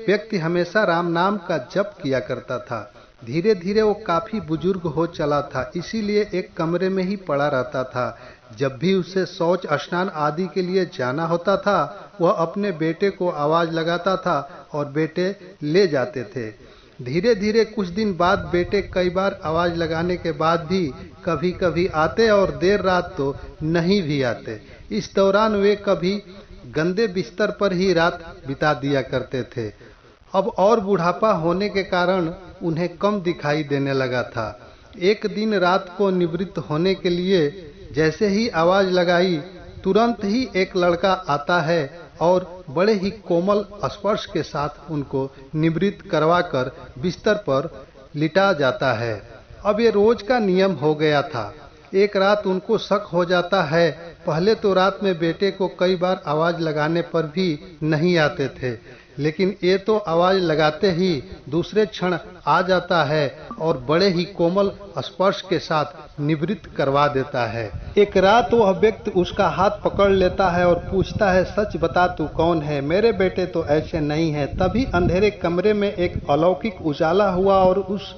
व्यक्ति हमेशा राम नाम का जप किया करता था। धीरे धीरे वो काफी बुजुर्ग हो चला था, इसीलिए एक कमरे में ही पड़ा रहता था। जब भी उसे शौच स्नान आदि के लिए जाना होता था, वह अपने बेटे को आवाज लगाता था और बेटे ले जाते थे। धीरे धीरे कुछ दिन बाद बेटे कई बार आवाज लगाने के बाद भी कभी कभी आते और देर रात तो नहीं भी आते। इस दौरान वे कभी गंदे बिस्तर पर ही रात बिता दिया करते थे। अब और बुढ़ापा होने के कारण उन्हें कम दिखाई देने लगा था। एक दिन रात को निवृत्त होने के लिए जैसे ही आवाज लगाई, तुरंत ही एक लड़का आता है और बड़े ही कोमल स्पर्श के साथ उनको निवृत्त करवाकर बिस्तर पर लिटा जाता है। अब ये रोज का नियम हो गया था। एक रात उनको शक हो जाता है। पहले तो रात में बेटे को कई बार आवाज लगाने पर भी नहीं आते थे, लेकिन ये तो आवाज लगाते ही दूसरे क्षण आ जाता है और बड़े ही कोमल स्पर्श के साथ निवृत्त करवा देता है। एक रात वह व्यक्ति उसका हाथ पकड़ लेता है और पूछता है, सच बता तू कौन है? मेरे बेटे तो ऐसे नहीं है। तभी अंधेरे कमरे में एक अलौकिक उजाला हुआ और उस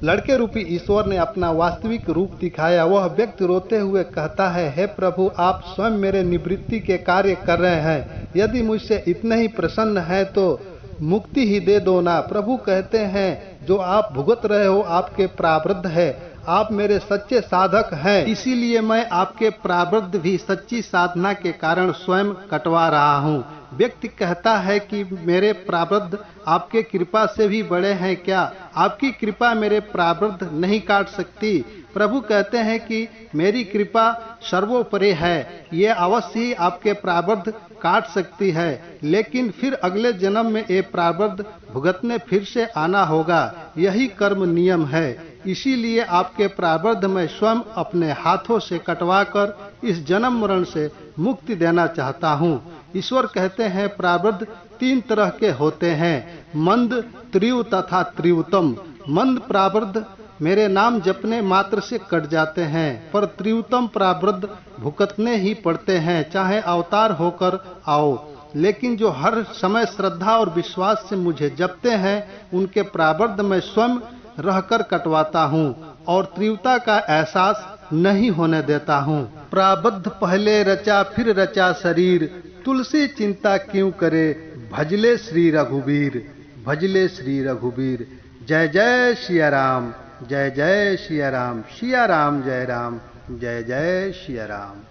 लड़के रूपी ईश्वर ने अपना वास्तविक रूप दिखाया। वह व्यक्ति रोते हुए कहता है, हे प्रभु, आप स्वयं मेरे निवृत्ति के कार्य कर रहे हैं। यदि मुझसे इतने ही प्रसन्न है तो मुक्ति ही दे दो ना। प्रभु कहते हैं, जो आप भुगत रहे हो आपके प्रारब्ध है। आप मेरे सच्चे साधक हैं, इसीलिए मैं आपके प्रारब्ध भी सच्ची साधना के कारण स्वयं कटवा रहा हूँ। व्यक्ति कहता है कि मेरे प्रारब्ध आपके कृपा से भी बड़े हैं क्या? आपकी कृपा मेरे प्रारब्ध नहीं काट सकती। प्रभु कहते हैं कि मेरी कृपा सर्वोपरि है, ये अवश्य ही आपके प्रारब्ध काट सकती है, लेकिन फिर अगले जन्म में ये प्रारब्ध भुगतने फिर से आना होगा। यही कर्म नियम है। इसीलिए आपके प्रारब्ध मैं स्वयं अपने हाथों से कटवाकर इस जन्म मरण से मुक्ति देना चाहता हूँ। ईश्वर कहते हैं, प्रारब्ध तीन तरह के होते हैं, मंद, त्रिव तथा त्रिवतम। मंद प्रारब्ध मेरे नाम जपने मात्र से कट जाते हैं, पर त्रिवतम प्रारब्ध भुगतने ही पड़ते हैं, चाहे अवतार होकर आओ। लेकिन जो हर समय श्रद्धा और विश्वास से मुझे जपते हैं, उनके प्रारब्ध मैं स्वयं रहकर कटवाता हूँ और तीव्रता का एहसास नहीं होने देता हूँ। प्रारब्ध पहले रचा फिर रचा शरीर, तुलसी चिंता क्यों करे, भजले श्री रघुबीर, भजले श्री रघुबीर। जय जय सिया राम, जय जय सिया राम, सिया राम जय राम, जय जय सिया राम।